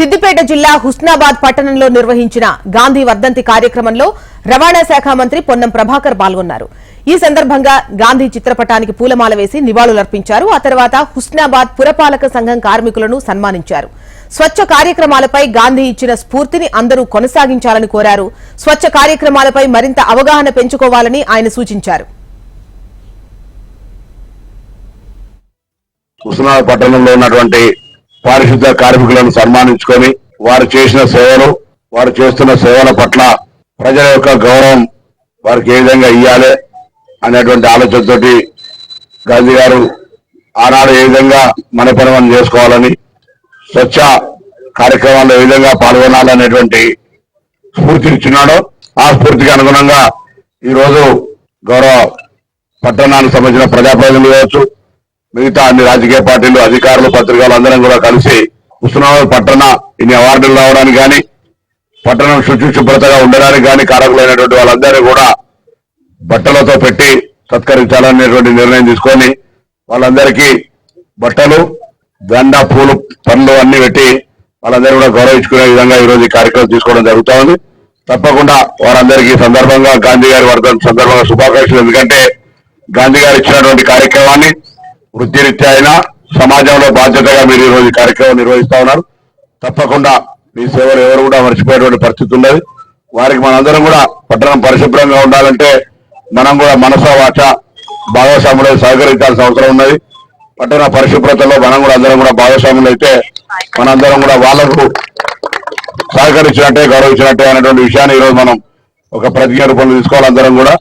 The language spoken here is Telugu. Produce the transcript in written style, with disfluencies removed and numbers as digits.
సిద్దిపేట జిల్లా హుస్నాబాద్ పట్టణంలో నిర్వహించిన గాంధీ వర్ధంతి కార్యక్రమంలో రవాణా శాఖ మంత్రి పొన్నం ప్రభాకర్ పాల్గొన్నారు. ఈ సందర్భంగా గాంధీ చిత్రపటానికి పూలమాల వేసి నివాళులర్పించారు. ఆ తర్వాత హుస్నాబాద్ పురపాలక సంఘం కార్మికులను సన్మానించారు. స్వచ్ఛ కార్యక్రమాలపై గాంధీ ఇచ్చిన స్ఫూర్తిని అందరూ కొనసాగించాలని కోరారు. స్వచ్ఛ కార్యక్రమాలపై మరింత అవగాహన పెంచుకోవాలని ఆయన సూచించారు. హుస్నాబాద్ పట్టణంలో ఉన్నటువంటి పారిశుద్ధ కార్మికులను సన్మానించుకొని వారు చేసిన సేవలు, వారు చేస్తున్న సేవల పట్ల ప్రజల యొక్క గౌరవం వారికి ఏ విధంగా ఇవ్వాలి అనేటువంటి ఆలోచనతోటి గాంధీ గారు ఆనాడు ఏ విధంగా మన పని మనం చేసుకోవాలని, స్వచ్ఛ కార్యక్రమాల్లో ఏ విధంగా పాల్గొనాలనేటువంటి స్ఫూర్తినిచ్చున్నాడో ఆ స్ఫూర్తికి అనుగుణంగా ఈరోజు గౌరవ పట్టణానికి సంబంధించిన ప్రజాప్రతినిధులు కావచ్చు, మిగతా అన్ని రాజకీయ పార్టీలు, అధికారులు, పత్రికలు అందరం కూడా కలిసి హుస్నాబాద్ పట్టణ ఇన్ని అవార్డులు రావడానికి కానీ, పట్టణం శుభ్రతగా ఉండడానికి కానీ కారకులైనటువంటి వాళ్ళందరూ కూడా బట్టలతో పెట్టి సత్కరించాలనేటువంటి నిర్ణయం తీసుకొని వాళ్ళందరికీ బట్టలు, దండ, పూలు, పండ్లు అన్ని పెట్టి వాళ్ళందరూ కూడా గౌరవించుకునే విధంగా ఈరోజు ఈ కార్యక్రమం తీసుకోవడం జరుగుతా ఉంది. తప్పకుండా వారందరికీ సందర్భంగా గాంధీ గారి వర్ధంతి సందర్భంగా శుభాకాంక్షలు. ఎందుకంటే గాంధీ గారు ఇచ్చినటువంటి కార్యక్రమాన్ని వృత్తిరీత్యా అయినా సమాజంలో బాధ్యతగా మీరు ఈరోజు ఈ కార్యక్రమం నిర్వహిస్తా ఉన్నారు. తప్పకుండా మీ సేవలు ఎవరు కూడా మర్చిపోయేటువంటి పరిస్థితి ఉన్నది. వారికి మనందరం కూడా పట్టణం పరిశుభ్రంగా ఉండాలంటే మనం కూడా మనసా వాచ భాగస్వాములు సహకరించాల్సిన అవసరం ఉన్నది. పట్టణ పరిశుభ్రతలో మనం కూడా అందరం కూడా భాగస్వాములు అయితే మనందరం కూడా వాళ్లకు సహకరించినట్టే, గౌరవించినట్టే అనేటువంటి విషయాన్ని ఈరోజు మనం ఒక ప్రతిజ్ఞ రూపంలో తీసుకోవాలి అందరం కూడా.